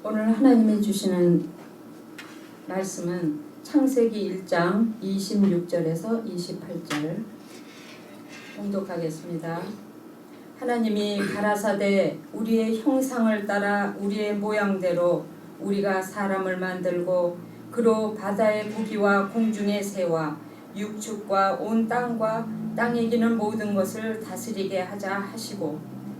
오늘 하나님이 주시는 말씀은 창세기 1장 26절에서 28절 봉독하겠습니다. 하나님이 가라사대 우리의 형상을 따라 우리의 모양대로 우리가 사람을 만들고 그로 바다의 고기와 공중의 새와 육축과 온 땅과 땅에 기는 모든 것을 다스리게 하자 하시고,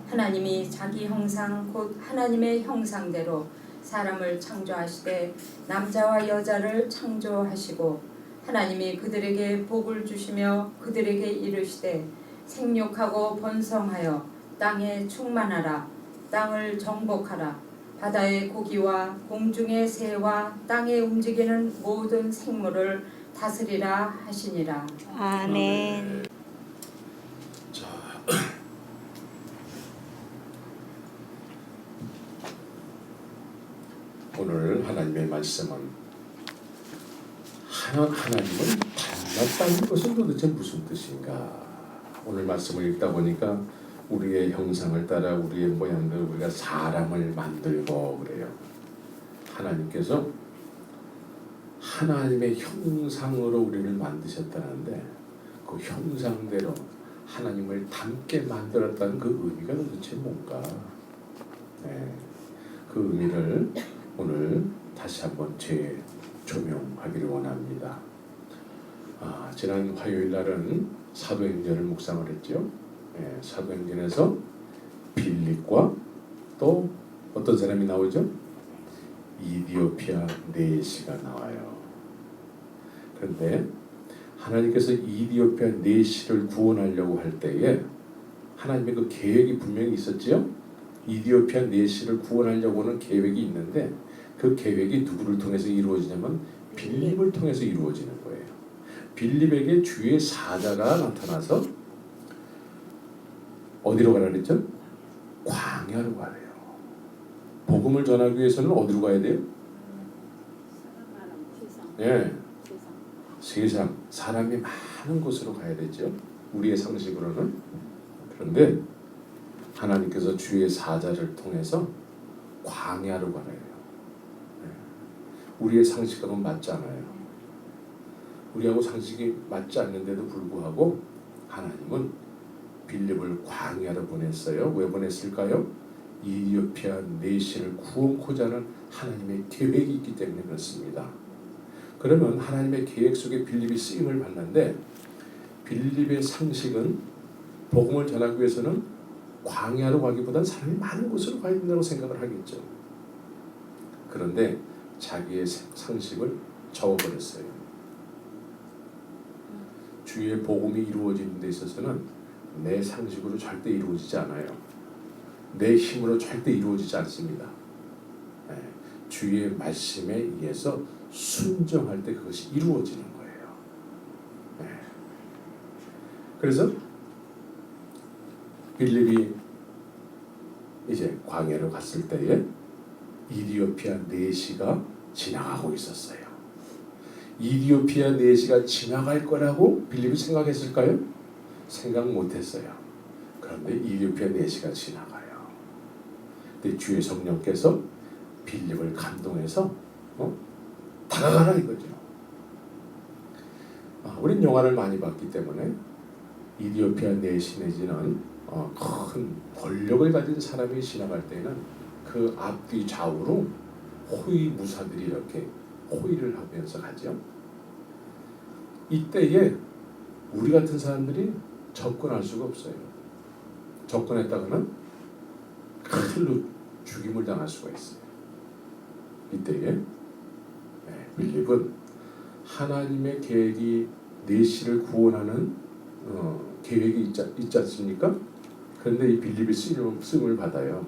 하나님이 자기 형상 곧 하나님의 형상대로 사람을 창조하시되 남자와 여자를 창조하시고, 하나님이 그들에게 복을 주시며 그들에게 이르시되 생육하고 번성하여 땅에 충만하라. 땅을 정복하라. 바다의 고기와 공중의 새와 땅에 움직이는 모든 생물을 다스리라 하시니라. 아멘. 자, 오늘 하나님의 말씀은 하나님을 닮았다는 것은 도대체 무슨 뜻인가? 오늘 말씀을 읽다 보니까 우리의 형상을 따라 우리의 모양대로 우리가 사람을 만들고 그래요. 하나님께서 하나님의 형상으로 우리를 만드셨다는데 그 형상대로 하나님을 닮게 만들었다는 그 의미가 도대체 뭔가? 그 의미를 오늘 다시 한번 재조명하기를 원합니다. 지난 화요일 날은 사도행전을 묵상을 했죠. 사도행전에서 빌립과 또 어떤 사람이 나오죠? 이디오피아 네시가 나와요. 그런데 하나님께서 이디오피아 네시를 구원하려고 할 때에 하나님의 그 계획이 분명히 있었죠. 이디오피아 네시를 구원하려고 하는 계획이 있는데 그 계획이 누구를 통해서 이루어지냐면 빌립을 통해서 이루어지는 거예요. 빌립에게 주의 사자가 나타나서 어디로 가라 그랬죠? 광야로 가래요. 복음을 전하기 위해서는 어디로 가야 돼요? 세상 사람이 많은 곳으로 가야 되죠. 우리의 상식으로는. 그런데 하나님께서 주의 사자를 통해서 광야로 가래요. 우리의 상식하고는 맞지 않아요. 우리하고 상식이 맞지 않는데도 불구하고 하나님은 빌립을 광야로 보냈어요. 왜 보냈을까요? 이디오피아 네시를 구원코자 하는 하나님의 계획이 있기 때문에 그렇습니다. 그러면 하나님의 계획 속에 빌립이 쓰임을 받는데 빌립의 상식은 복음을 전하기 위해서는 광야로 가기보다는 사람이 많은 곳으로 가야 된다고 생각을 하겠죠. 그런데 자기의 상식을 접어버렸어요. 주의 복음이 이루어지는 데 있어서는 내 상식으로 절대 이루어지지 않아요. 내 힘으로 절대 이루어지지 않습니다. 주의 말씀에 의해서 순종할 때 그것이 이루어지는 거예요. 그래서 빌립이 이제 광야로 갔을 때에 이디오피아 네시가 지나가고 있었어요. 이디오피아 네시가 지나갈 거라고 빌립이 생각했을까요? 생각 못했어요. 그런데 이디오피아 네시가 지나가요. 근데 주의 성령께서 빌립을 감동해서 다가가라 이거죠. 우린 영화를 많이 봤기 때문에 이디오피아 네시 내지는 큰 권력을 가진 사람이 지나갈 때는 그 앞뒤 좌우로 호위 무사들이 이렇게 호위를 하면서 가죠. 이때에 우리 같은 사람들이 접근할 수가 없어요. 접근했다가는 칼로 죽임을 당할 수가 있어요. 이때에 빌립은 하나님의 계획이 네시를 구원하는 계획이 있지 않습니까? 그런데 이 빌립이 쓰임을 받아요.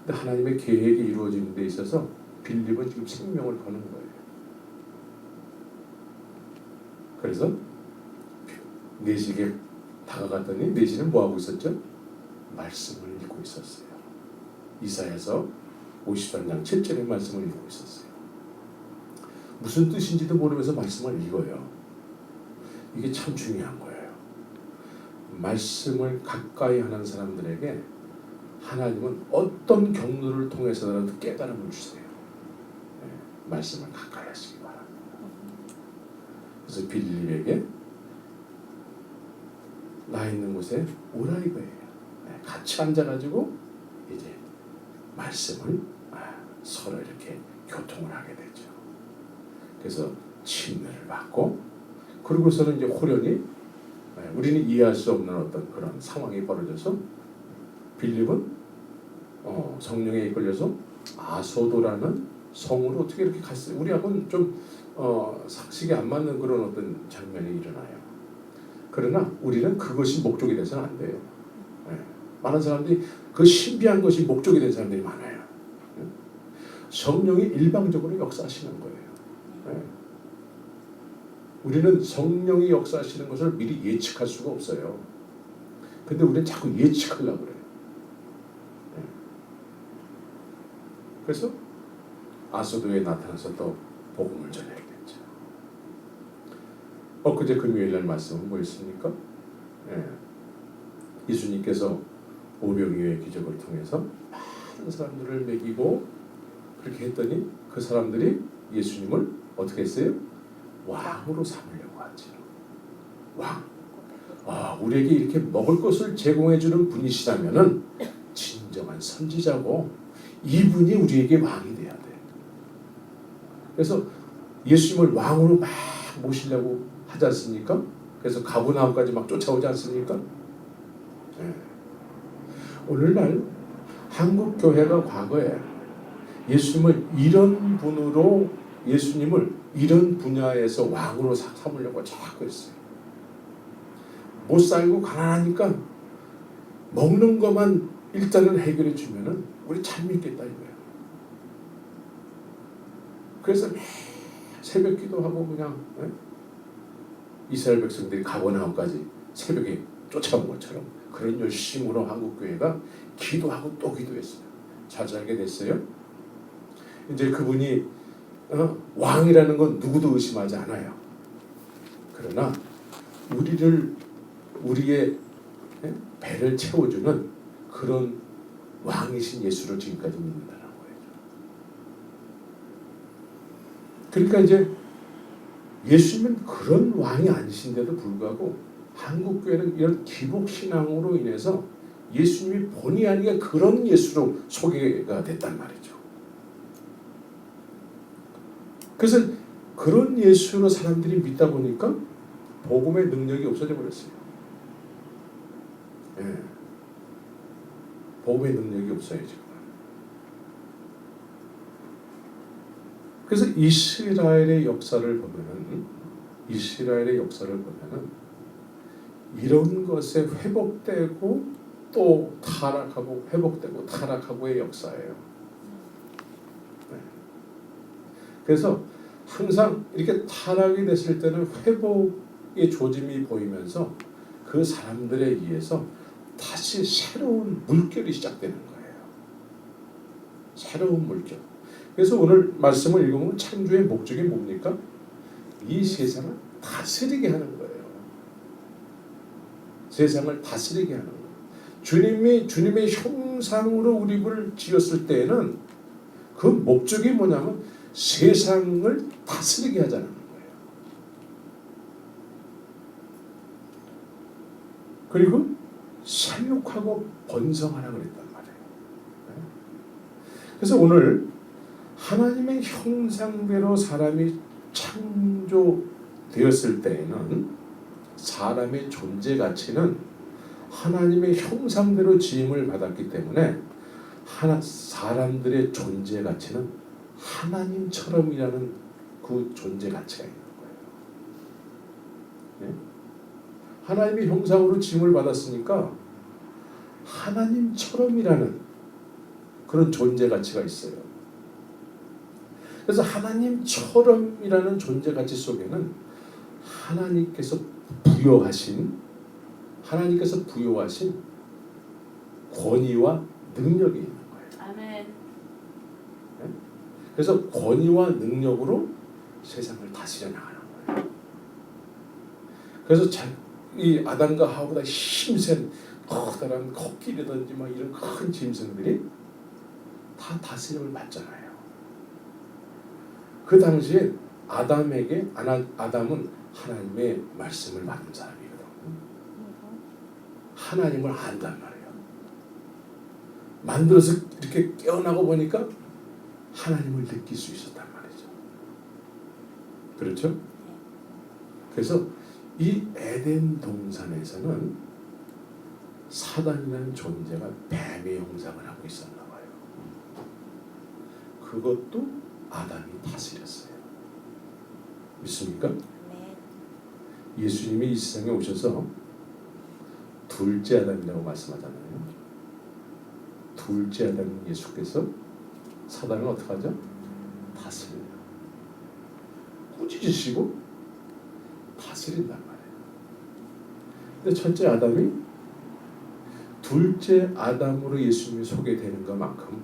근데 하나님의 계획이 이루어지는 데 있어서 빌립은 지금 생명을 거는 거예요. 그래서 네시에게 다가갔더니 네시는 뭐하고 있었죠? 말씀을 읽고 있었어요. 이사야서 53장 7절의 말씀을 읽고 있었어요. 무슨 뜻인지도 모르면서 말씀을 읽어요. 이게 참 중요한 거예요. 말씀을 가까이 하는 사람들에게 하나님은 어떤 경로를 통해서라도 깨달음을 주세요. 말씀을 가까이 하시기 바랍니다. 그래서 빌립에게 나 있는 곳에 오라 이거예요. 같이 앉아가지고 이제 말씀을 서로 이렇게 교통을 하게 되죠. 그래서 침례를 받고 그러고서는 이제 호련히 우리는 이해할 수 없는 어떤 그런 상황이 벌어져서 빌립은 성령에 이끌려서 아소도라는 성으로 어떻게 이렇게 갔어요. 우리하고는 좀 상식이 안 맞는 그런 어떤 장면이 일어나요. 그러나 우리는 그것이 목적이 돼서는 안 돼요. 많은 사람들이 그 신비한 것이 목적이 된 사람들이 많아요. 성령이 일방적으로 역사하시는 거예요. 우리는 성령이 역사하시는 것을 미리 예측할 수가 없어요. 근데 우리는 자꾸 예측하려고 그래요. 그래서 아소도에 나타나서 또 복음을 전해야 됐죠. 엊그제 금요일날 말씀은 뭐였습니까? 예수님께서 오병이어의 기적을 통해서 많은 사람들을 먹이고 그렇게 했더니 그 사람들이 예수님을 어떻게 했어요? 왕으로 삼으려고 하죠. 왕. 우리에게 이렇게 먹을 것을 제공해 주는 분이시라면은 진정한 선지자고 이분이 우리에게 왕이 돼야 돼. 그래서 예수님을 왕으로 막 모시려고 하지 않습니까? 그래서 가버나움까지 막 쫓아오지 않습니까? 오늘날 한국 교회가 과거에 예수님을 이런 분으로 예수님을 이런 분야에서 왕으로 삼으려고 자꾸 했어요. 못 살고 가난하니까 먹는 것만 일단은 해결해 주면은 우리 잘 믿겠다 이거예요. 그래서 새벽 기도하고 그냥 이스라엘 백성들이 가버나움까지 새벽에 쫓아온 것처럼 그런 열심으로 한국교회가 기도하고 또 기도했어요. 잘 살게 됐어요. 이제 그분이 왕이라는 건 누구도 의심하지 않아요. 그러나 우리의 배를 채워주는 그런 왕이신 예수를 지금까지 믿는다는 거예요. 그러니까 이제 예수님은 그런 왕이 아니신데도 불구하고 한국교회는 이런 기복신앙으로 인해서 예수님이 본의 아니게 그런 예수로 소개가 됐단 말이죠. 그래서 그런 예수로 사람들이 믿다 보니까 복음의 능력이 없어져 버렸어요. 복음의 능력이 없어요 지금. 그래서 이스라엘의 역사를 보면은 이런 것에 회복되고 또 타락하고 회복되고 타락하고의 역사예요. 그래서 항상 이렇게 타락이 됐을 때는 회복의 조짐이 보이면서 그 사람들에 의해서 다시 새로운 물결이 시작되는 거예요. 새로운 물결. 그래서 오늘 말씀을 읽으면 창조의 목적이 뭡니까? 이 세상을 다스리게 하는 거예요. 세상을 다스리게 하는 거예요. 주님의 형상으로 우리를 지었을 때에는 그 목적이 뭐냐면 세상을 다스리게 하자는 거예요. 그리고 생육하고 번성하라 그랬단 말이에요. 그래서 오늘 하나님의 형상대로 사람이 창조되었을 때에는 사람의 존재 가치는 하나님의 형상대로 지음을 받았기 때문에 사람들의 존재 가치는 하나님처럼이라는 그 존재 가치가 있는 거예요. 하나님의 형상으로 지음을 받았으니까 하나님처럼이라는 그런 존재 가치가 있어요. 그래서 하나님처럼이라는 존재 가치 속에는 하나님께서 부여하신 권위와 능력이 있는 거예요. 아멘. 그래서 권위와 능력으로 세상을 다스려 나가는 거예요. 그래서 이 아담과 하와보다 힘센 커다란 코끼리든지 막 이런 큰 짐승들이 다 다스림을 받잖아요. 그 당시에 아담은 하나님의 말씀을 받은 사람이거든. 하나님을 안단 말이에요. 만들어서 이렇게 깨어나고 보니까 하나님을 느낄 수 있었단 말이죠. 그렇죠? 그래서 이 에덴 동산에서는 사단이라는 존재가 뱀의 형상을 하고 있었나 봐요. 그것도 아담이 다스렸어요. 믿습니까? 예수님이 이 세상에 오셔서 둘째 아담이라고 말씀하잖아요. 둘째 아담인 예수께서 사단을 어떻게 하죠? 다스려요. 꾸짖으시고 다스린단 말이에요. 근데 첫째 아담이 둘째 아담으로 예수님이 소개되는 것만큼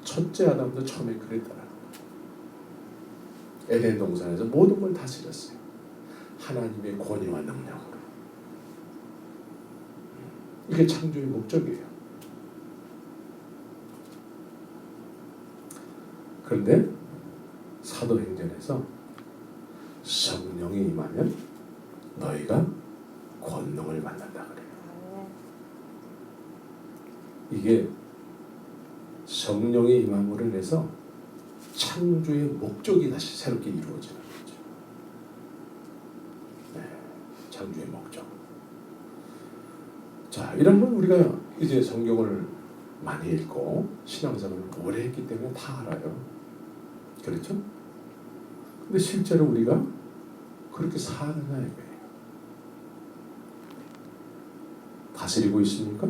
첫째 아담도 처음에 그랬더라고요. 에덴 동산에서 모든 걸 다스렸어요. 하나님의 권위와 능력으로. 이게 창조의 목적이에요. 그런데 사도행전에서 성령이 임하면 너희가 권능을 받는다 그래요. 이게 성령의 임함으로 인해서 창조의 목적이 다시 새롭게 이루어지는 거죠. 네, 창조의 목적. 자, 이런 건 우리가 이제 성경을 많이 읽고 신앙생활을 오래 했기 때문에 다 알아요. 그렇죠? 근데 실제로 우리가 그렇게 사느냐 이거예요. 다스리고 있습니까?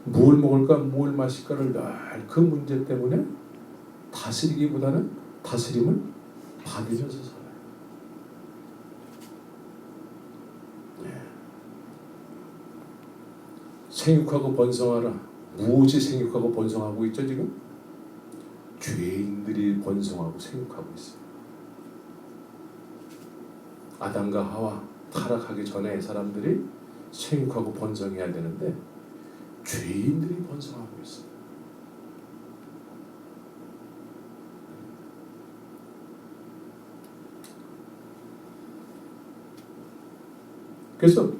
뭘 먹을까, 뭘 마실까를 늘 그 문제 때문에 다스리기보다는 다스림을 받으면서 살아요. 네. 생육하고 번성하라. 무엇이 생육하고 번성하고 있죠 지금? 죄인들이 번성하고 생육하고 있어요. 아담과 하와 타락하기 전에 사람들이 생육하고 번성해야 되는데 죄인들이 번성하고 있어요. 그래서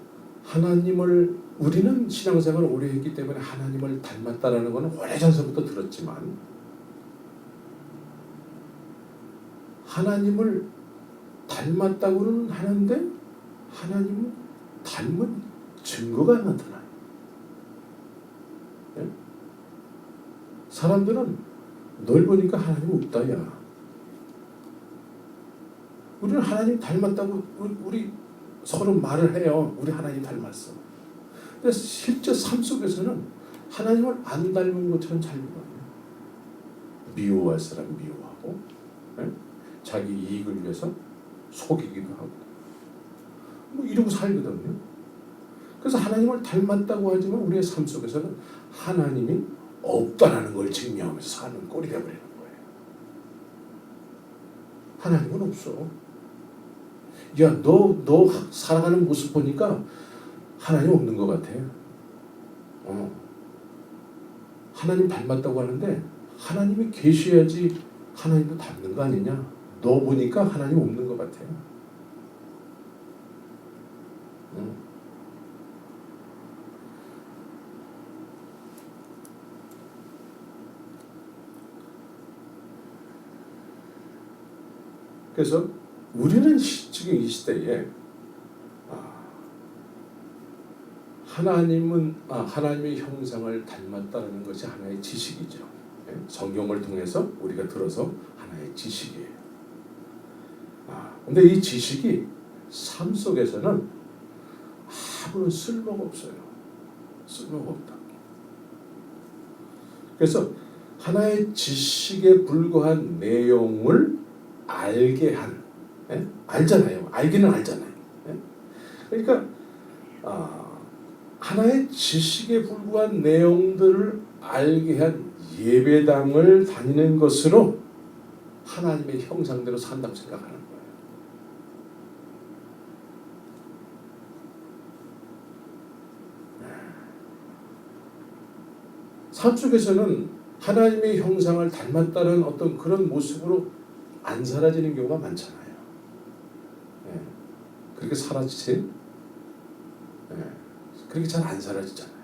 하나님을 우리는 신앙생활을 오래 했기 때문에 하나님을 닮았다라는 것은 오래전서부터 들었지만 하나님을 닮았다고는 하는데 하나님은 닮은 증거가 나타나요. 네? 사람들은 널 보니까 하나님 없다 야. 우리는 하나님 닮았다고 우리 서로 말을 해요. 우리 하나님 닮았어. 근데 실제 삶 속에서는 하나님을 안 닮은 것처럼 살거든요. 미워할 사람 미워하고, 네? 자기 이익을 위해서 속이기도 하고, 뭐 이러고 살거든요. 그래서 하나님을 닮았다고 하지만 우리의 삶 속에서는 하나님이 없다라는 걸 증명하면서 사는 꼴이 되어버리는 거예요. 하나님은 없어. 야, 너 살아가는 모습 보니까 하나님 없는 것 같아. 하나님 닮았다고 하는데 하나님이 계셔야지 하나님도 닮는 거 아니냐? 너 보니까 하나님 없는 것 같아. 그래서 우리는 지금 이 시대에 하나님의 형상을 닮았다는 것이 하나의 지식이죠. 성경을 통해서 우리가 들어서 하나의 지식이에요. 근데 이 지식이 삶 속에서는 아무런 쓸모가 없어요. 쓸모가 없다. 그래서 하나의 지식에 불과한 내용을 알게 한, 알잖아요. 알기는 알잖아요. 그러니까 하나의 지식에 불과한 내용들을 알게 한 예배당을 다니는 것으로 하나님의 형상대로 산다고 생각하는 거예요. 한쪽에서는 하나님의 형상을 닮았다는 어떤 그런 모습으로 안 사라지는 경우가 많잖아요. 예. 그렇게 사라지지? 예. 그렇게 잘 안 사라지잖아요.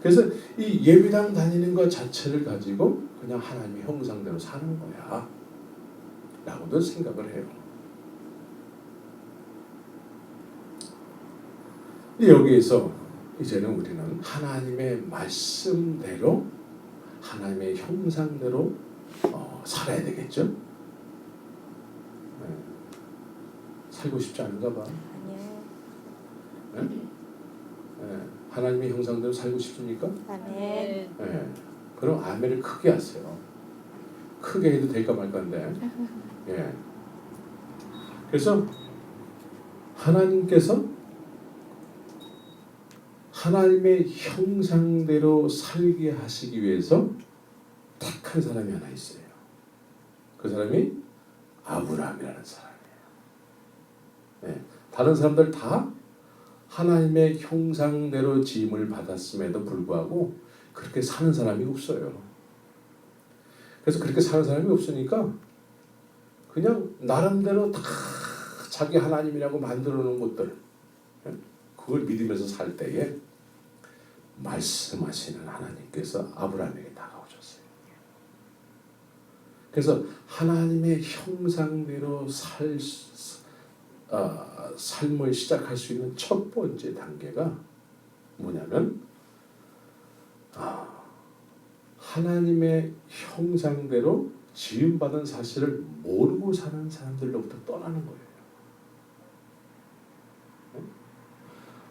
그래서 이 예배당 다니는 것 자체를 가지고 그냥 하나님의 형상대로 사는 거야 라고도 생각을 해요. 여기에서 이제는 우리는 하나님의 말씀대로 하나님의 형상대로 살아야 되겠죠? 네. 살고 싶지 않은가 봐. 네? 네. 하나님의 형상대로 살고 싶습니까? 아멘. 네. 그럼 아멘을 크게 하세요. 크게 해도 될까 말까인데. 예. 그래서 하나님께서 하나님의 형상대로 살게 하시기 위해서 택한 사람이 하나 있어요. 그 사람이 아브라함이라는 사람이에요. 네. 다른 사람들 다 하나님의 형상대로 지음을 받았음에도 불구하고 그렇게 사는 사람이 없어요. 그래서 그렇게 사는 사람이 없으니까 그냥 나름대로 다 자기 하나님이라고 만들어 놓은 것들, 그걸 믿으면서 살 때에 말씀하시는 하나님께서 아브라함에게 다가오셨어요. 그래서 하나님의 형상대로 삶을 시작할 수 있는 첫 번째 단계가 뭐냐면 하나님의 형상대로 지음받은 사실을 모르고 사는 사람들로부터 떠나는 거예요.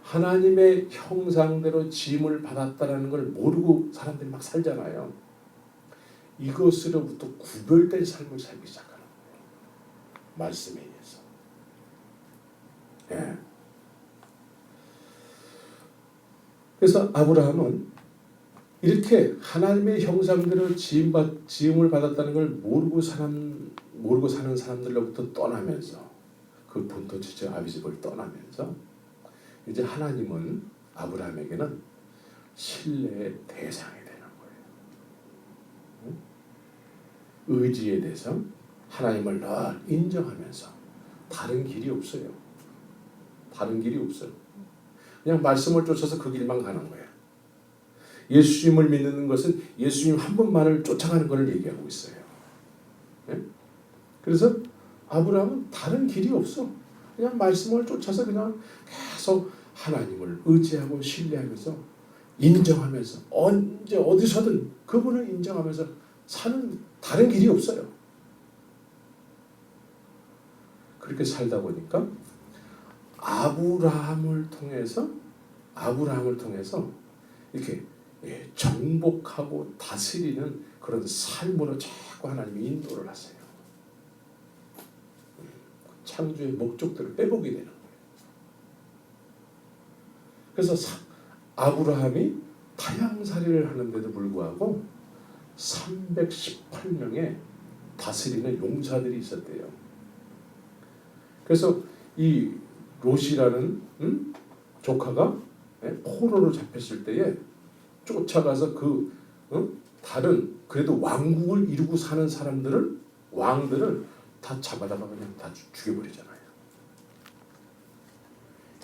하나님의 형상대로 지음을 받았다는 걸 모르고 사람들이 막 살잖아요. 이것으로부터 구별된 삶을 살기 시작하는 거예요. 말씀에 의해서. 예. 그래서 아브라함은 이렇게 하나님의 형상대로 지음을 받았다는 걸 모르고 사는 사람들로부터 떠나면서 그 본토 지체 아비집을 떠나면서 이제 하나님은 아브라함에게는 신뢰의 대상이 되는 거예요. 의지의 대상, 하나님을 늘 인정하면서 다른 길이 없어요. 다른 길이 없어요. 그냥 말씀을 쫓아서 그 길만 가는 거예요. 예수님을 믿는 것은 예수님 한 분만을 쫓아가는 것을 얘기하고 있어요. 네? 그래서 아브라함은 다른 길이 없어. 그냥 말씀을 쫓아서 그냥 계속 하나님을 의지하고 신뢰하면서 인정하면서 언제 어디서든 그분을 인정하면서 사는 다른 길이 없어요. 그렇게 살다 보니까 아브라함을 통해서 이렇게 정복하고 다스리는 그런 삶으로 자꾸 하나님이 인도를 하세요. 창조의 목적들을 빼보게 되는 거예요. 그래서 아브라함이 타향살이를 하는데도 불구하고 318명의 다스리는 용사들이 있었대요. 그래서 이 롯이라는 조카가 포로로 잡혔을 때에 쫓아가서 다른 그래도 왕국을 이루고 사는 왕들을 다 잡아다가 그냥 다 죽여버리잖아요.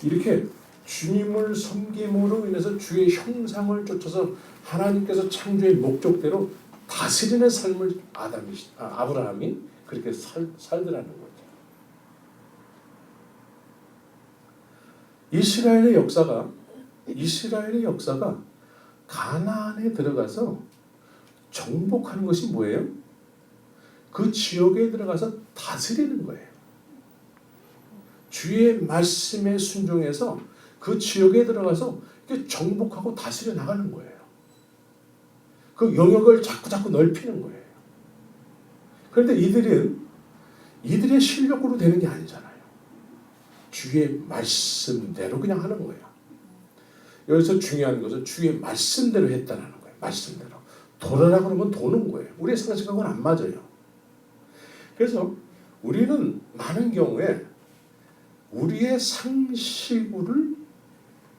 이렇게 주님을 섬김으로 인해서 주의 형상을 쫓아서 하나님께서 창조의 목적대로 다스리는 삶을 아브라함이 그렇게 살더라는 거죠. 이스라엘의 역사가 가나안에 들어가서 정복하는 것이 뭐예요? 그 지역에 들어가서 다스리는 거예요. 주의 말씀에 순종해서 그 지역에 들어가서 정복하고 다스려 나가는 거예요. 그 영역을 자꾸 넓히는 거예요. 그런데 이들의 실력으로 되는 게 아니잖아요. 주의 말씀대로 그냥 하는 거예요. 여기서 중요한 것은 주의 말씀대로 했다는 거예요. 말씀대로. 돌아라 그러면 도는 거예요. 우리의 상식하고는 안 맞아요. 그래서 우리는 많은 경우에 우리의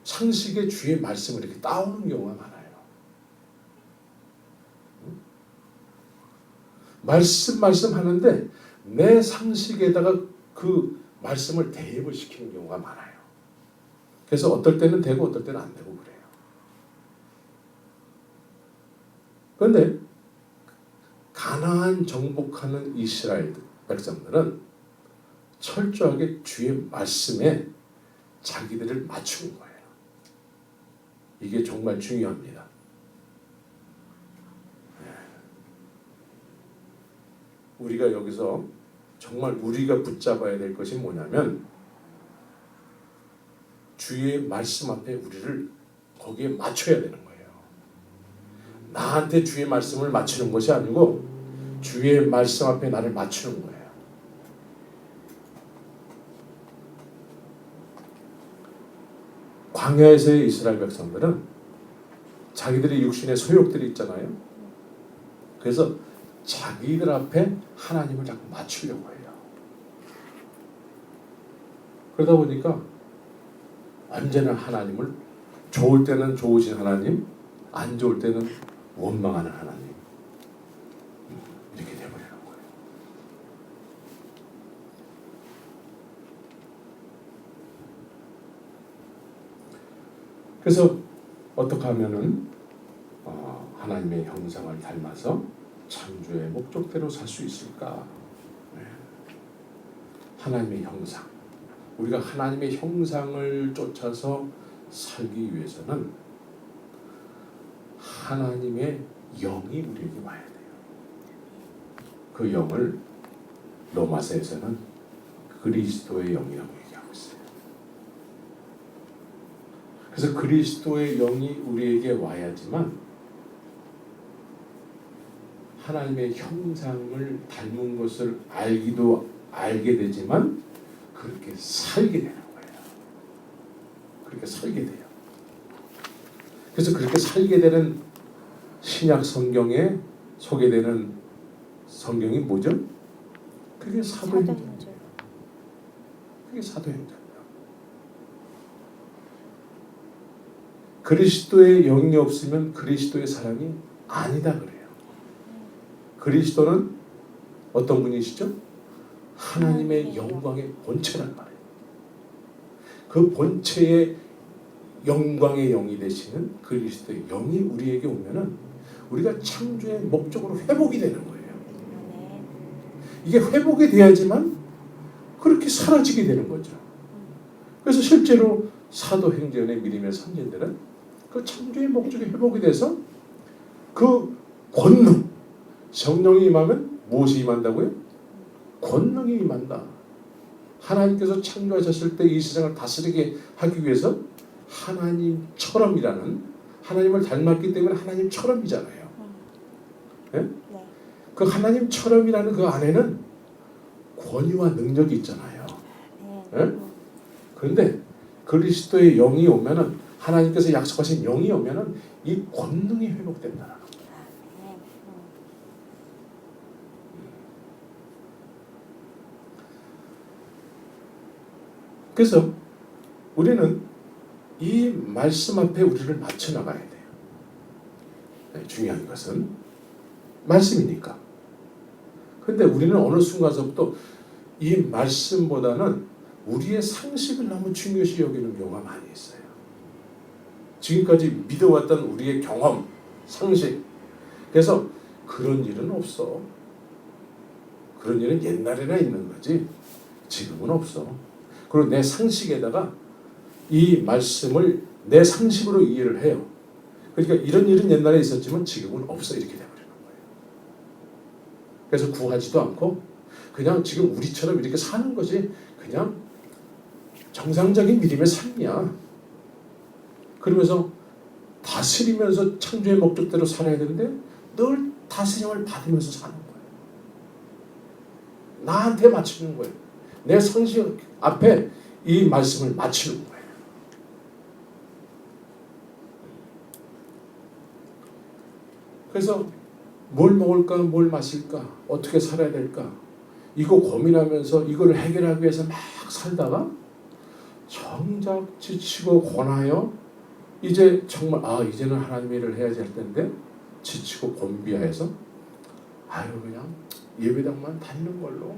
상식에 주의 말씀을 이렇게 따오는 경우가 많아요. 말씀 하는데 내 상식에다가 그 말씀을 대입을 시키는 경우가 많아요. 그래서 어떨 때는 되고 어떨 때는 안 되고 그래요. 그런데 가나안 정복하는 이스라엘 백성들은 철저하게 주의 말씀에 자기들을 맞추는 거예요. 이게 정말 중요합니다. 우리가 여기서 정말 우리가 붙잡아야 될 것이 뭐냐면 주의 말씀 앞에 우리를 거기에 맞춰야 되는 거예요. 나한테 주의 말씀을 맞추는 것이 아니고 주의 말씀 앞에 나를 맞추는 거예요. 광야에서의 이스라엘 백성들은 자기들의 육신의 소욕들이 있잖아요. 그래서 자기들 앞에 하나님을 자꾸 맞추려고 해요. 그러다 보니까 언제나 하나님을 좋을 때는 좋으신 하나님, 안 좋을 때는 원망하는 하나님, 이렇게 돼버리는 거예요. 그래서 어떻게 하면은 하나님의 형상을 닮아서 창조의 목적대로 살 수 있을까? 하나님의 형상, 우리가 하나님의 형상을 쫓아서 살기 위해서는 하나님의 영이 우리에게 와야 돼요. 그 영을 로마서에서는 그리스도의 영이라고 얘기하고 있어요. 그래서 그리스도의 영이 우리에게 와야지만 하나님의 형상을 닮은 것을 알게 되지만 그렇게 살게 되는 거예요. 그렇게 살게 돼요. 그래서 그렇게 살게 되는 신약 성경에 소개되는 성경이 뭐죠? 그게 사도행전이에요. 그게 사도행전이에요. 그리스도의 영이 없으면 그리스도의 사랑이 아니다 그래요. 그리스도는 어떤 분이시죠? 하나님의 영광의 본체란 말이에요. 그 본체의 영광의 영이 되시는 그리스도의 영이 우리에게 오면은 우리가 창조의 목적으로 회복이 되는 거예요. 이게 회복이 돼야지만 그렇게 사라지게 되는 거죠. 그래서 실제로 사도행전의 믿음의 선진들은 그 창조의 목적이 회복이 돼서 그 권능, 성령이 임하면 무엇이 임한다고요? 권능이 임한다. 하나님께서 창조하셨을 때 이 세상을 다스리게 하기 위해서 하나님처럼이라는, 하나님을 닮았기 때문에 하나님처럼이잖아요. 네? 네. 그 하나님처럼이라는 그 안에는 권위와 능력이 있잖아요. 네? 그런데 그리스도의 영이 오면은, 하나님께서 약속하신 영이 오면은 이 권능이 회복된다. 그래서 우리는 이 말씀 앞에 우리를 맞춰 나가야 돼요. 네, 중요한 것은 말씀이니까. 그런데 우리는 어느 순간서부터 이 말씀보다는 우리의 상식을 너무 중요시 여기는 경우가 많이 있어요. 지금까지 믿어왔던 우리의 경험, 상식. 그래서 그런 일은 없어. 그런 일은 옛날에나 있는 거지 지금은 없어. 그리고 내 상식에다가 이 말씀을 내 상식으로 이해를 해요. 그러니까 이런 일은 옛날에 있었지만 지금은 없어, 이렇게 돼버리는 거예요. 그래서 구하지도 않고 그냥 지금 우리처럼 이렇게 사는 것이 그냥 정상적인 믿음의 삶이야. 그러면서 다스리면서 창조의 목적대로 살아야 되는데 늘 다스림을 받으면서 사는 거예요. 나한테 맞추는 거예요. 내 상식 앞에 이 말씀을 맞추는 거예요. 그래서 뭘 먹을까, 뭘 마실까, 어떻게 살아야 될까, 이거 고민하면서 이걸 해결하기 위해서 막 살다가 정작 지치고 권하여 이제 정말 이제는 하나님의 일을 해야지 할 텐데 지치고 곤비하여서 아유 그냥 예배당만 다니는 걸로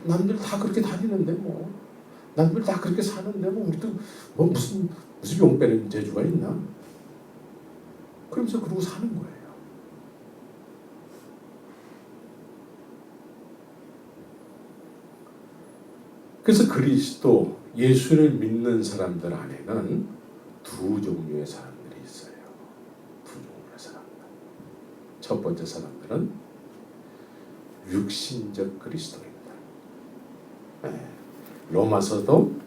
남들 다 그렇게 다니는데 뭐 남들 다 그렇게 사는데 뭐 우리도 뭐 무슨 용 빼는 재주가 있나? 그러면서 그러고 사는 거예요. 그래서 그리스도 예수를 믿는 사람들 안에는 두 종류의 사람들이 있어요. 두 종류의 사람들. 첫 번째 사람들은 육신적 그리스도입니다. 네. 로마서도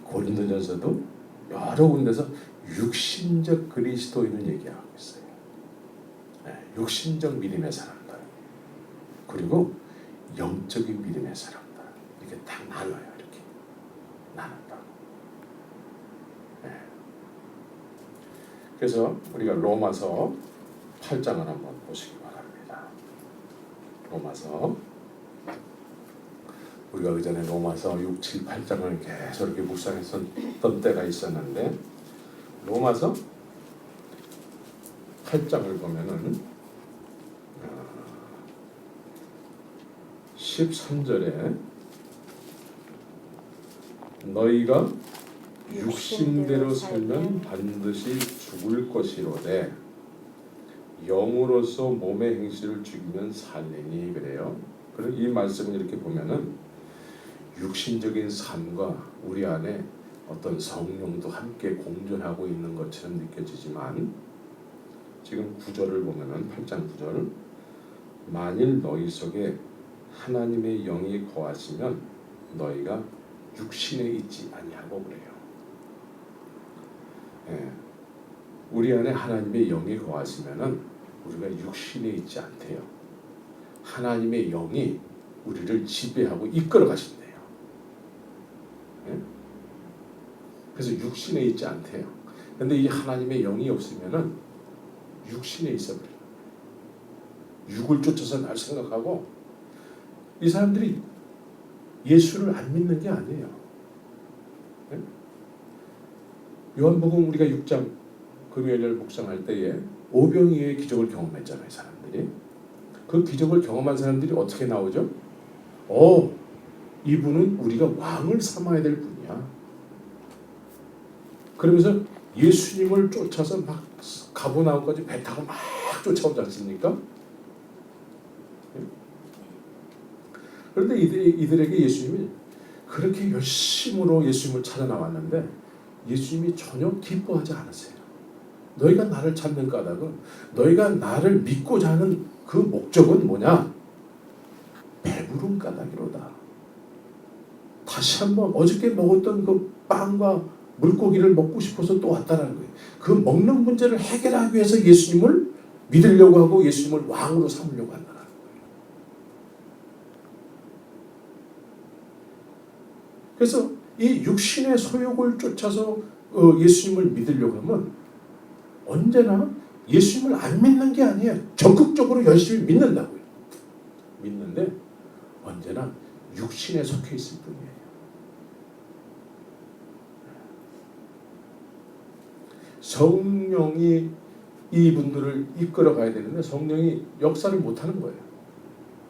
고린도전서도 여러 군데서 육신적 그리스도인을 얘기하고 있어요. 네. 육신적 믿음의 사람들 그리고 영적인 믿음의 사람들 이렇게 딱 나눠요. 이렇게 나눈다고. 네. 그래서 우리가 로마서 8장을 한번 보시기 바랍니다. 로마서 우리가 그전에 로마서 6, 7, 8장을 계속 이렇게 묵상했었던 때가 있었는데 로마서 8장을 보면은 13절에 너희가 육신대로 살면 반드시 죽을 것이로되 영으로서 몸의 행실을 죽이면 살리니 그래요. 그리고 이 말씀을 이렇게 보면은 육신적인 삶과 우리 안에 어떤 성령도 함께 공존하고 있는 것처럼 느껴지지만 지금 9절을 보면은 8장 9절 만일 너희 속에 하나님의 영이 거하시면 너희가 육신에 있지 아니하고 그래요. 예. 우리 안에 하나님의 영이 거하시면은 우리가 육신에 있지 않대요. 하나님의 영이 우리를 지배하고 이끌어 가신대요. 예? 그래서 육신에 있지 않대요. 근데 이 하나님의 영이 없으면은 육신에 있어버려요. 육을 쫓아서 날 생각하고 이 사람들이 예수를 안 믿는 게 아니에요. 예? 요한복음 우리가 6장 금요일날 묵상할 때에 오병이어의 기적을 경험했잖아요. 사람들이. 그 기적을 경험한 사람들이 어떻게 나오죠? 이분은 우리가 왕을 삼아야 될 분이야. 그러면서 예수님을 쫓아서 막 가버나움까지 배 타고 막 쫓아오지 않습니까? 그런데 이들에게 예수님이 그렇게 열심으로 예수님을 찾아 나왔는데 예수님이 전혀 기뻐하지 않으세요. 너희가 나를 찾는 까닭은 너희가 나를 믿고자 하는 그 목적은 뭐냐? 배부른 까닭이로다. 다시 한번 어저께 먹었던 그 빵과 물고기를 먹고 싶어서 또 왔다는 거예요. 그 먹는 문제를 해결하기 위해서 예수님을 믿으려고 하고 예수님을 왕으로 삼으려고 한다는 거예요. 그래서 이 육신의 소욕을 쫓아서 예수님을 믿으려고 하면 언제나 예수님을 안 믿는 게 아니에요. 적극적으로 열심히 믿는다고요. 믿는데 언제나 육신에 속해 있을 뿐이에요. 성령이 이분들을 이끌어 가야 되는데 성령이 역사를 못하는 거예요.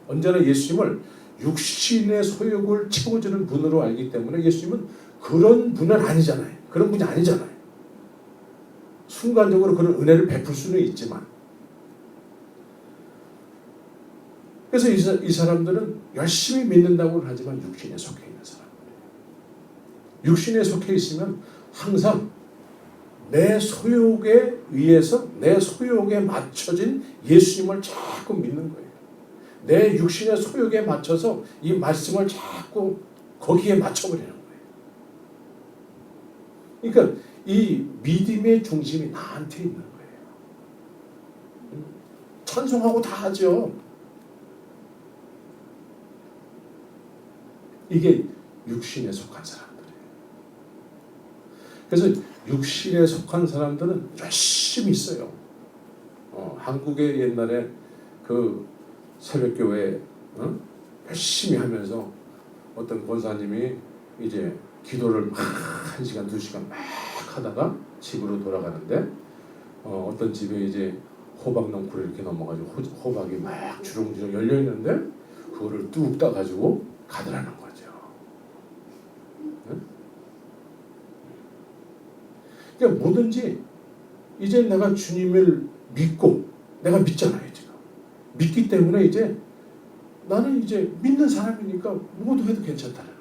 언제나 예수님을 육신의 소욕을 채워주는 분으로 알기 때문에 예수님은 그런 분은 아니잖아요. 그런 분이 아니잖아요. 순간적으로 그런 은혜를 베풀 수는 있지만 그래서 이 사람들은 열심히 믿는다고는 하지만 육신에 속해 있는 사람들이에요. 육신에 속해 있으면 항상 내 소욕에 의해서 내 소욕에 맞춰진 예수님을 자꾸 믿는 거예요. 내 육신의 소욕에 맞춰서 이 말씀을 자꾸 거기에 맞춰버리는 거예요. 그러니까 이 믿음의 중심이 나한테 있는 거예요. 찬송하고 다 하죠. 이게 육신에 속한 사람들이에요. 그래서 육신에 속한 사람들은 열심히 있어요. 한국의 옛날에 그 새벽교회 열심히 하면서 어떤 권사님이 이제 기도를 막 1시간, 2시간 막 하다가 집으로 돌아가는데 어떤 집에 이제 호박 넝쿨에 이렇게 넘어가지고 호박이 막 주렁주렁 열려 있는데 그거를 뚝 따가지고 가더라는 거죠. 응? 그러니까 뭐든지 이제 내가 주님을 믿고 내가 믿잖아요 지금. 믿기 때문에 이제 나는 이제 믿는 사람이니까 뭐도 해도 괜찮다는 거죠.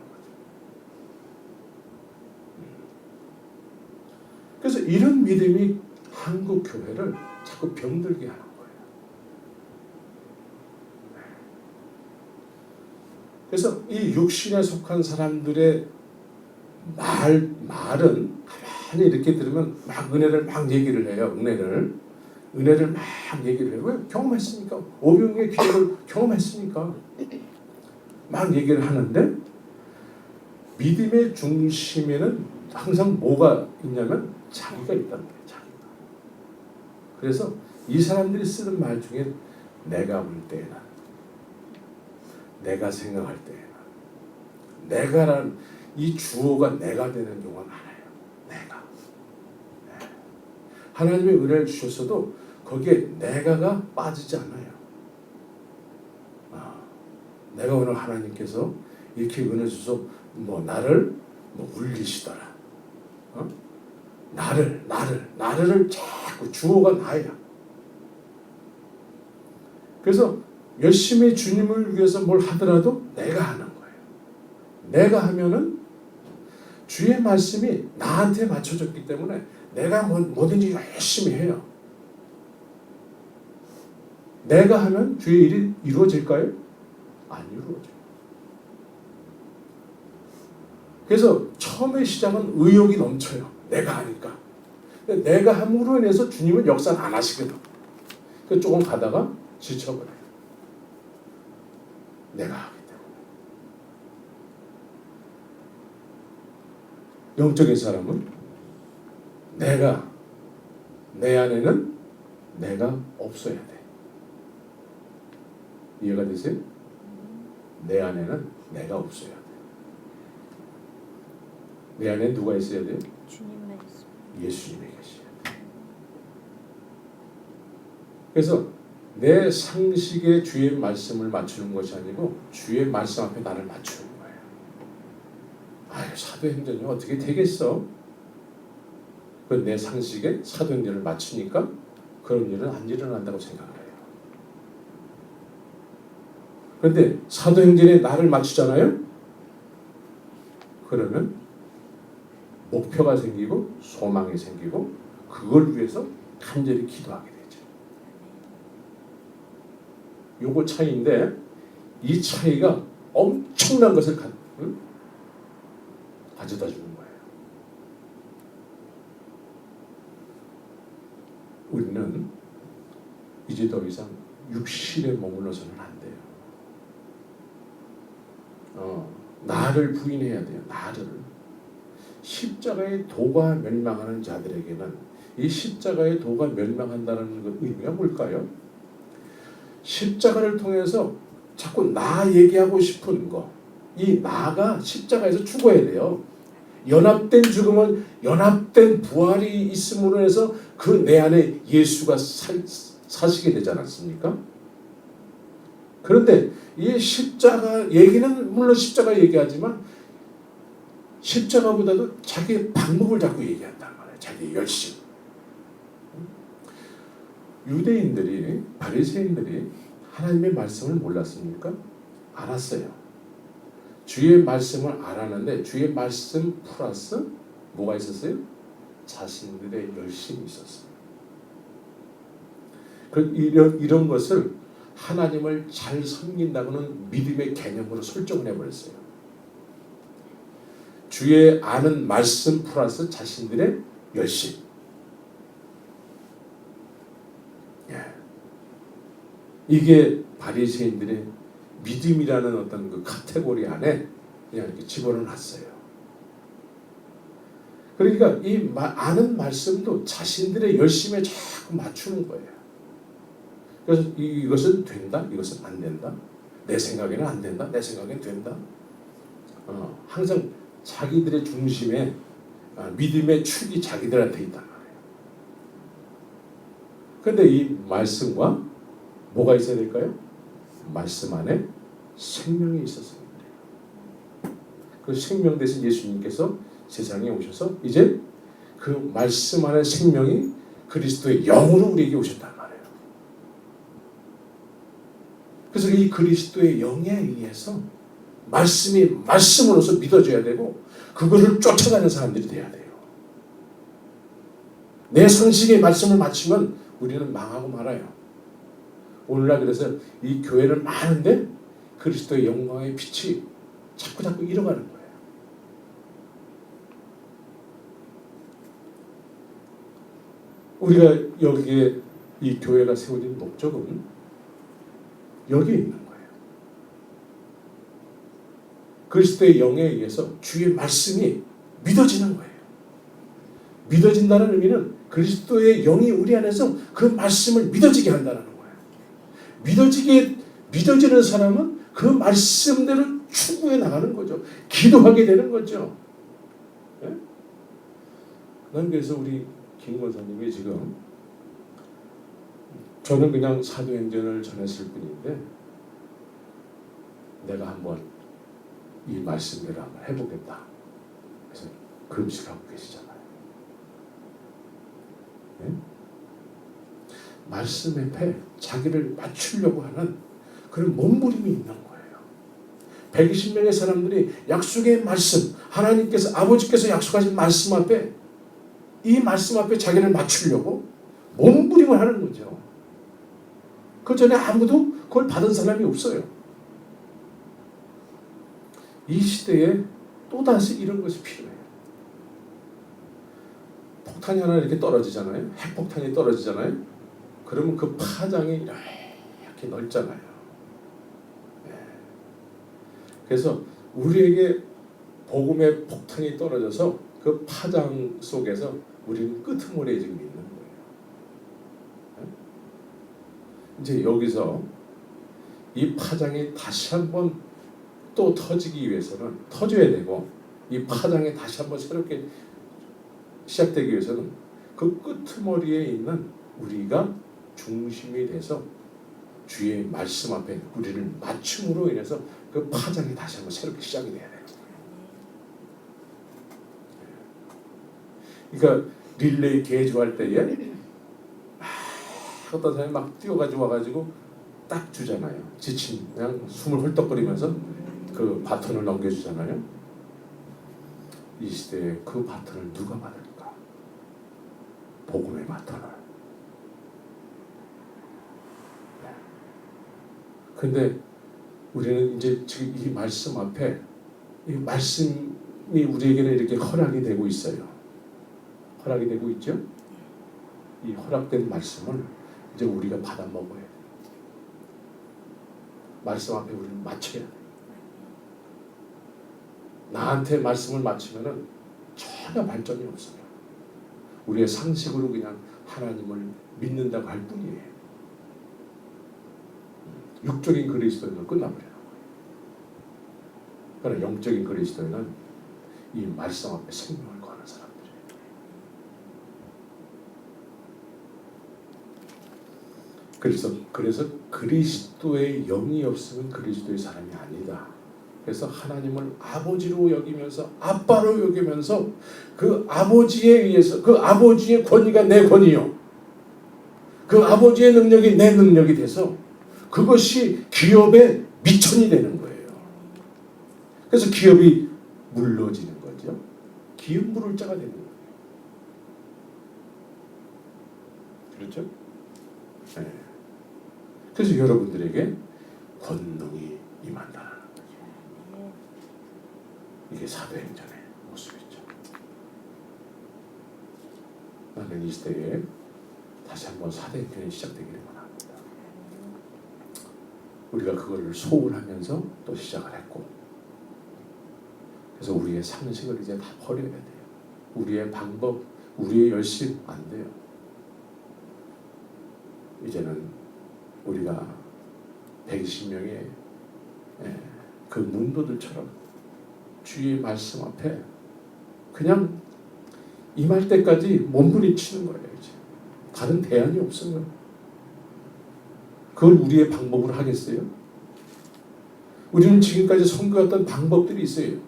그래서 이런 믿음이 한국 교회를 자꾸 병들게 하는 거예요. 그래서 이 육신에 속한 사람들의 말은 가만히 이렇게 들으면 막 은혜를 막 얘기를 해요. 은혜를 막 얘기를 해요. 왜? 경험했으니까. 오병의 기적을 경험했으니까 막 얘기를 하는데 믿음의 중심에는 항상 뭐가 있냐면 자기가 있다는 거예요. 자기가. 그래서 이 사람들이 쓰는 말 중에 내가 볼 때에는, 내가 생각할 때에는, 내가라는 이 주어가 내가 되는 경우가 많아요. 내가. 하나님의 은혜를 주셨어도 거기에 내가가 빠지지 않아요. 내가 오늘 하나님께서 이렇게 은혜 주셔서 뭐 나를 뭐 울리시더라. 나를 자꾸 주어가 나야. 그래서 열심히 주님을 위해서 뭘 하더라도 내가 하는 거예요. 내가 하면은 주의 말씀이 나한테 맞춰졌기 때문에 내가 뭐든지 열심히 해요. 내가 하면 주의 일이 이루어질까요? 안 이루어져요. 그래서 처음에 시작은 의욕이 넘쳐요. 내가 하니까. 내가 함으로 인해서 주님은 역사는 안 하시거든. 그래서 조금 가다가 지쳐버려요. 내가 하기 때문에. 영적인 사람은 내 안에는 내가 없어야 돼. 이해가 되세요? 내 안에는 내가 없어야 돼. 내 안에 누가 있어야 돼요? 주님만 있어요. 예수님이 계셔야 돼. 그래서 내 상식에 주의 말씀을 맞추는 것이 아니고 주의 말씀 앞에 나를 맞추는 거예요. 아유, 사도행전이 어떻게 되겠어? 그 내 상식에 사도행전을 맞추니까 그런 일은 안 일어난다고 생각을 해요. 그런데 사도행전에 나를 맞추잖아요? 그러면 목표가 생기고 소망이 생기고 그걸 위해서 간절히 기도하게 되죠. 요거 차이인데 이 차이가 엄청난 것을 가져다 주는 거예요. 우리는 이제 더 이상 육신에 머물러서는 안 돼요. 나를 부인해야 돼요. 나를. 십자가의 도가 멸망하는 자들에게는 이 십자가의 도가 멸망한다는 그 의미가 뭘까요? 십자가를 통해서 자꾸 나 얘기하고 싶은 거, 이 나가 십자가에서 죽어야 돼요. 연합된 죽음은 연합된 부활이 있음으로 해서 그 내 안에 예수가 사시게 되지 않았습니까? 그런데 이 십자가 얘기는 물론 십자가 얘기하지만 십자가보다도 자기의 방법을 자꾸 얘기한단 말이에요. 자기의 열심. 유대인들이, 바리새인들이 하나님의 말씀을 몰랐습니까? 알았어요. 주의 말씀을 알았는데 주의 말씀 플러스 뭐가 있었어요? 자신들의 열심이 있었어요. 이런 것을 하나님을 잘 섬긴다고는 믿음의 개념으로 설정을 해버렸어요. 주의 아는 말씀 플러스 자신들의 열심. 이게 바리새인들의 믿음이라는 어떤 그 카테고리 안에 그냥 이렇게 집어넣어놨어요. 그러니까 이 아는 말씀도 자신들의 열심에 자꾸 맞추는 거예요. 그래서 이것은 된다, 이것은 안 된다. 내 생각에는 안 된다, 내 생각에는 된다. 항상 자기들의 중심에 믿음의 축이 자기들한테 있단 말이에요. 근데 이 말씀과 뭐가 있어야 될까요? 말씀 안에 생명이 있었어요. 그 생명 대신 예수님께서 세상에 오셔서 이제 그 말씀 안에 생명이 그리스도의 영으로 우리에게 오셨단 말이에요. 그래서 이 그리스도의 영에 의해서 말씀이 말씀으로서 믿어져야 되고 그것을 쫓아가는 사람들이 돼야 돼요. 내 상식의 말씀을 맞추면 우리는 망하고 말아요. 오늘날 그래서 이 교회는 많은데 그리스도의 영광의 빛이 자꾸 잃어가는 거예요. 우리가 여기에 이 교회가 세워진 목적은 여기에 있는 거예요. 그리스도의 영에 의해서 주의 말씀이 믿어지는 거예요. 믿어진다는 의미는 그리스도의 영이 우리 안에서 그 말씀을 믿어지게 한다는 거예요. 믿어지는 사람은 그 말씀대로 추구해 나가는 거죠. 기도하게 되는 거죠. 네? 난 그래서 우리 김 권사님이 지금 저는 그냥 사도행전을 전했을 뿐인데 내가 한번 이 말씀대로 한번 해보겠다. 그래서 금식하고 계시잖아요. 네? 말씀 앞에 자기를 맞추려고 하는 그런 몸부림이 있는 거예요. 120명의 사람들이 약속의 말씀, 하나님께서 아버지께서 약속하신 말씀 앞에 이 말씀 앞에 자기를 맞추려고 몸부림을 하는 거죠. 그 전에 아무도 그걸 받은 사람이 없어요. 이 시대에 또다시 이런 것이 필요해요. 폭탄이 하나 이렇게 떨어지잖아요. 핵폭탄이 떨어지잖아요. 그러면 그 파장이 이렇게 넓잖아요. 네. 그래서 우리에게 복음의 폭탄이 떨어져서 그 파장 속에서 우리는 끄트머리에 지금 있는 거예요. 네? 이제 여기서 이 파장이 다시 한번 또 터지기 위해서는 터져야 되고 이 파장이 다시 한번 새롭게 시작되기 위해서는 그 끄트머리에 있는 우리가 중심이 돼서 주의 말씀 앞에 우리를 맞춤으로 인해서 그 파장이 다시 한번 새롭게 시작이 돼야 돼요. 그러니까 릴레이 개주할 때에 어떤 사람이 막 뛰어가지고 와가지고 딱 주잖아요. 지친 그냥 숨을 헐떡거리면서 그 바톤을 넘겨주잖아요. 이 시대에 그 바톤을 누가 받을까? 복음의 바톤을. 근데 우리는 이제 지금 이 말씀 앞에 이 말씀이 우리에게는 이렇게 허락이 되고 있어요. 허락이 되고 있죠? 이 허락된 말씀을 이제 우리가 받아 먹어야 돼요. 말씀 앞에 우리를 맞춰야 돼요. 나한테 말씀을 맞추면은 전혀 발전이 없어요. 우리의 상식으로 그냥 하나님을 믿는다고 할 뿐이에요. 육적인 그리스도인은 끝나버려요. 그러나 영적인 그리스도인은 이 말씀 앞에 생명을 거하는 사람들이에요. 그래서 그리스도의 영이 없으면 그리스도의 사람이 아니다. 그래서 하나님을 아버지로 여기면서 아빠로 여기면서 그 아버지에 의해서 그 아버지의 권위가 내 권위요. 그 아버지의 능력이 내 능력이 돼서 그것이 기업의 미천이 되는 거예요. 그래서 기업이 물러지는 거죠. 기업 물을 자가 되는 거예요. 그렇죠? 네. 그래서 여러분들에게 권능이 임한다는 거죠. 이게 사도행전의 모습이죠. 나는 이 시대에 다시 한번 사도행전이 시작되기를 원합니다. 우리가 그걸 소홀하면서 또 시작을 했고, 그래서 우리의 상식을 이제 다 버려야 돼요. 우리의 방법, 우리의 열심 안 돼요. 이제는 우리가 120명의 그 문도들처럼 주의 말씀 앞에 그냥 임할 때까지 몸부림치는 거예요. 이제 다른 대안이 없어요. 그걸 우리의 방법으로 하겠어요? 우리는 지금까지 선교했던 방법들이 있어요.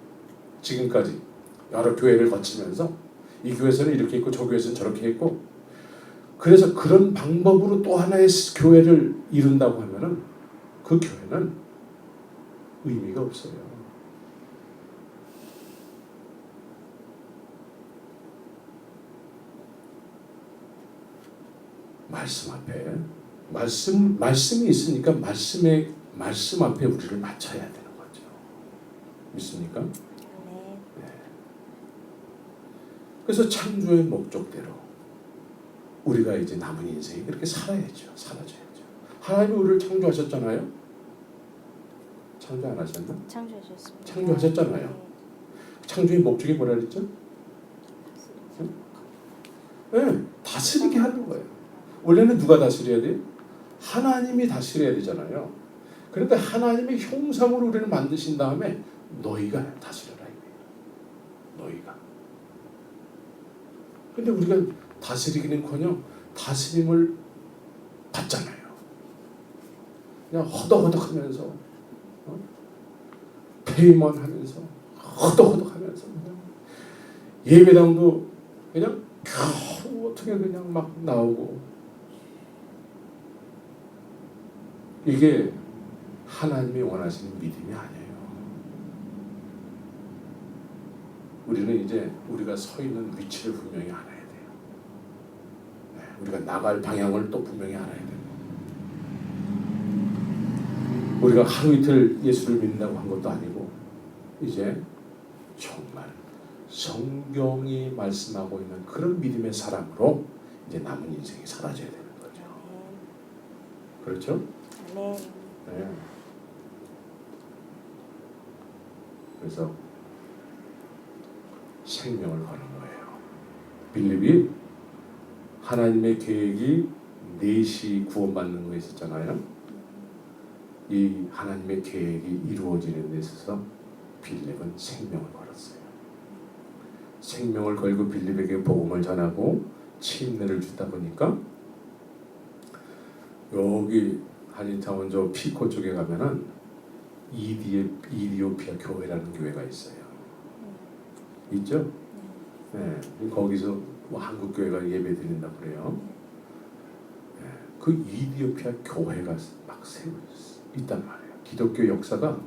지금까지 여러 교회를 거치면서 이 교회에서는 이렇게 했고 저 교회에서는 저렇게 했고, 그래서 그런 방법으로 또 하나의 교회를 이룬다고 하면은 그 교회는 의미가 없어요. 말씀 앞에 말씀이 있으니까 말씀 앞에 우리를 맞춰야 되는 거죠. 믿습니까? 네. 그래서 창조의 목적대로 우리가 이제 남은 인생이 그렇게 살아야죠. 살아줘야죠. 하나님이 우리를 창조하셨잖아요. 창조 안 하셨나? 창조하셨습니다. 창조하셨잖아요. 네. 창조의 목적이 뭐라 그랬죠? 네, 다스리게 하는 거예요. 원래는 누가 다스려야 돼요? 하나님이 다스려야 되잖아요. 그런데 하나님의 형상으로 우리를 만드신 다음에 너희가 다스려라 이거예요. 너희가. 근데 우리가 다스리기는커녕 다스림을 받잖아요. 그냥 허덕허덕하면서 페이만 하면서 허덕허덕하면서 예배당도 그냥 겨우 어떻게 그냥 막 나오고, 이게 하나님이 원하시는 믿음이 아니에요. 우리는 이제 우리가 서 있는 위치를 분명히 알아야 돼요. 네, 우리가 나갈 방향을 또 분명히 알아야 돼요. 우리가 하루 이틀 예수를 믿는다고 한 것도 아니고, 이제 정말 성경이 말씀하고 있는 그런 믿음의 사람으로 이제 남은 인생이 사라져야 되는 거죠. 그렇죠? 네. 네. 그래서 생명을 거는 거예요. 빌립이 하나님의 계획이 넷이 구원받는 거 있었잖아요. 이 하나님의 계획이 이루어지는 데 있어서 빌립은 생명을 걸었어요. 생명을 걸고 빌립에게 복음을 전하고 침례를 주다 보니까 여기 한인타운 저 피코 쪽에 가면은 이디오피아 교회라는 교회가 있어요. 있죠? 네. 거기서 뭐 한국 교회가 예배 드린다고 그래요. 네. 그 이디오피아 교회가 막 있단 말이에요. 기독교 역사가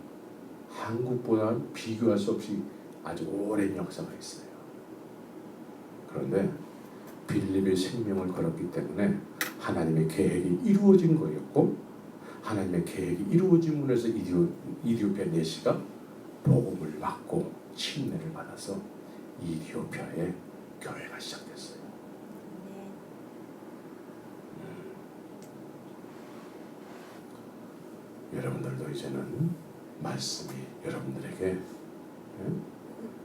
한국보다 비교할 수 없이 아주 오랜 역사가 있어요. 그런데 빌립의 생명을 걸었기 때문에 하나님의 계획이 이루어진 거였고, 하나님의 계획이 이루어짐으로 해서 이디오피아 내시가 복음을 받고 침례를 받아서 이디오피아의 교회가 시작됐어요. 여러분들도 이제는 말씀이 여러분들에게,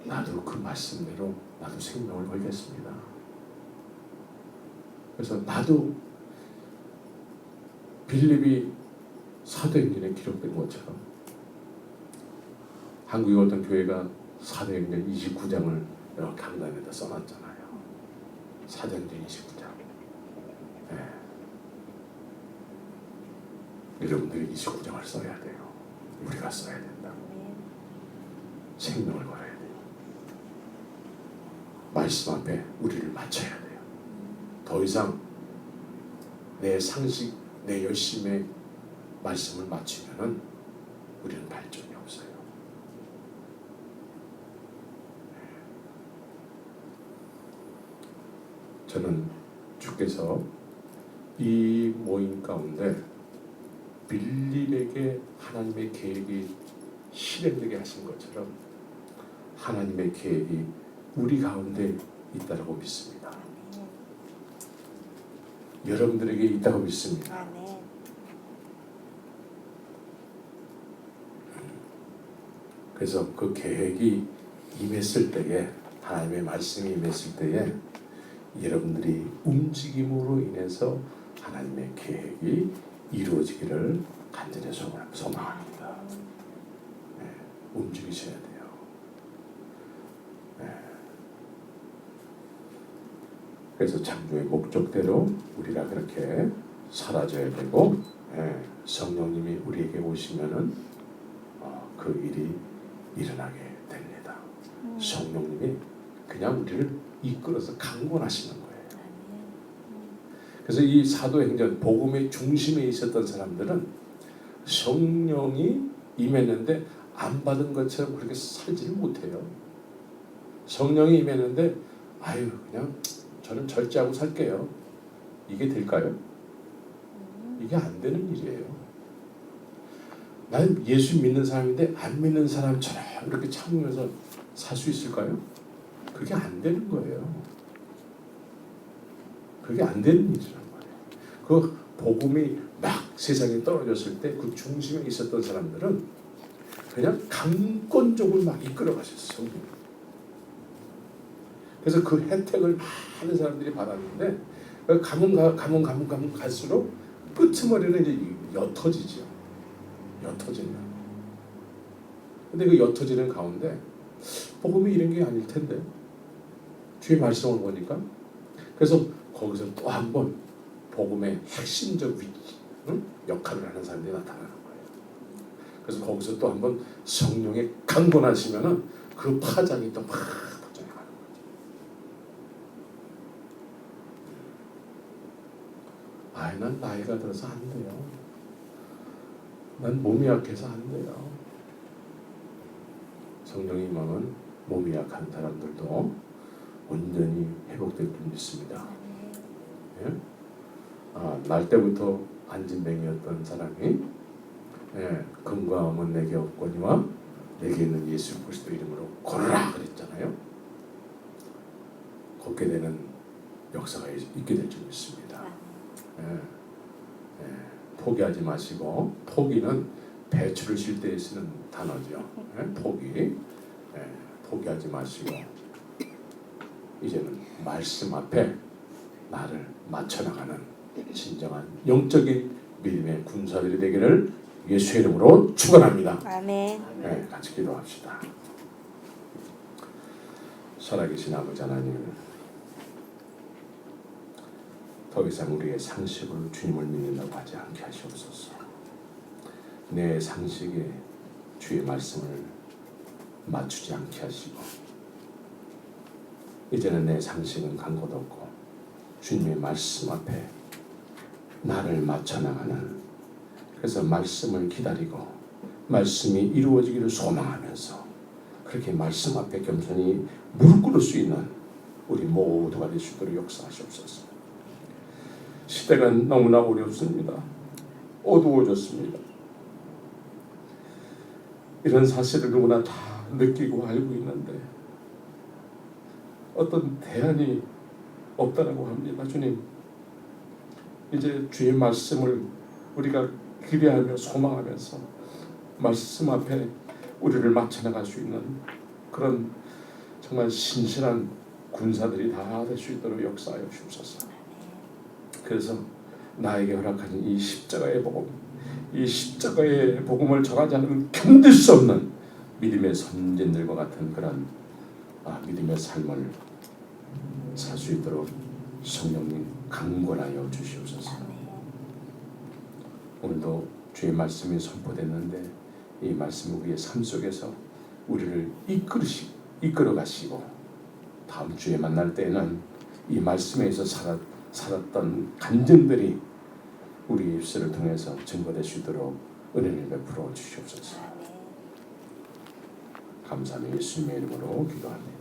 나도 그 말씀대로 나도 생명을 걸겠습니다. 그래서 나도 빌립이 사도행전에 기록된 것처럼 한국의 어떤 교회가 사도행전 29장을 이렇게 강단에다 써놨잖아요. 사도행전 29장. 네. 여러분들이 29장을 써야 돼요. 우리가 써야 된다. 생명을 걸어야 돼요. 말씀 앞에 우리를 맞춰야 돼요. 더 이상 내 상식, 내 열심에 말씀을 맞추면은 우리는 발전이 없어요. 저는 주께서 이 모임 가운데 빌립에게 하나님의 계획이 실행되게 하신 것처럼 하나님의 계획이 우리 가운데 있다고 믿습니다. 여러분들에게 있다고 믿습니다. 그래서 그 계획이 임했을 때에, 하나님의 말씀이 임했을 때에 여러분들이 움직임으로 인해서 하나님의 계획이 이루어지기를 간절히 소망합니다. 네, 움직이셔야 돼요. 네. 그래서 창조의 목적대로 우리가 그렇게 살아져야 되고, 네. 성령님이 우리에게 오시면은 그 일이 일어나게 됩니다. 성령님이 그냥 우리를 이끌어서 강권하시는 거예요. 그래서 이 사도행전 복음의 중심에 있었던 사람들은 성령이 임했는데 안 받은 것처럼 그렇게 살지를 못해요. 성령이 임했는데 아유 그냥 저는 절제하고 살게요. 이게 될까요? 이게 안 되는 일이에요. 난 예수 믿는 사람인데 안 믿는 사람처럼 이렇게 참으면서 살 수 있을까요? 그게 안 되는 거예요. 그게 안 되는 일이란 말이에요. 그 복음이 막 세상에 떨어졌을 때 그 중심에 있었던 사람들은 그냥 강권적으로 막 이끌어가셨어요. 그래서 그 혜택을 많은 사람들이 받았는데 가면 갈수록 끄트머리는 이제 옅어지죠. 옅어진다. 근데 그 옅어지는 가운데 복음이 이런 게 아닐 텐데 뒤에 말씀을 보니까 그래서 거기서 또 한 번 복음의 핵심적 역할을 하는 사람들이 나타나는 거예요. 그래서 거기서 또 한 번 성령의 강권하시면은 그 파장이 또 막 퍼져나가는 거죠. 아이 난 나이가 들어서 안 돼요. 난 몸이 약해서 안 돼요. 성령이 임하면 몸이 약한 사람들도 온전히 회복될 줄 믿습니다. 예? 날 때부터 안진뱅이였던 사람이 건강함은 내게 없거니와 내게 있는 예수 그리스도 이름으로 걸어라 그랬잖아요. 걷게 되는 역사가 있게 될 줄 믿습니다. 포기하지 마시고 포기는 배추를 실 때 쓰는 단어죠. 포기하지 마시고 이제는 말씀 앞에 나를 맞춰나가는 진정한 영적인 믿음의 군사들이 되기를 예수의 이름으로 축원합니다. 아멘. 같이 기도합시다. 살아계신 아버지 하나님, 더 이상 우리의 상식으로 주님을 믿는다고 하지 않게 하시옵소서. 내 상식에 주의 말씀을 맞추지 않게 하시고 이제는 내 상식은 간 곳 없고 주님의 말씀 앞에 나를 맞춰 나가는, 그래서 말씀을 기다리고 말씀이 이루어지기를 소망하면서 그렇게 말씀 앞에 겸손히 무릎 꿇을 수 있는 우리 모두가 될 수 있도록 역사하시옵소서. 시대가 너무나 어렵습니다. 어두워졌습니다. 이런 사실을 누구나 다 느끼고 알고 있는데 어떤 대안이 없다라고 합니다. 주님, 이제 주의 말씀을 우리가 기대하며 소망하면서 말씀 앞에 우리를 맞춰나갈 수 있는 그런 정말 신실한 군사들이 다 될 수 있도록 역사하여 주옵소서. 그래서 나에게 허락하신 이 십자가의 복음, 이 십자가의 복음을 전하지 않으면 견딜 수 없는 믿음의 선진들과 같은 그런 믿음의 삶을 살 수 있도록 성령님 강권하여 주시옵소서. 오늘도 주의 말씀이 선포됐는데 이 말씀을 우리의 삶 속에서 우리를 이끌어 가시고 다음 주에 만날 때에는 이 말씀에서 살았던 간증들이 우리 입술을 통해서 증거될 수 있도록 은혜를 베풀어 주시옵소서. 감사하며 예수님의 이름으로 기도합니다.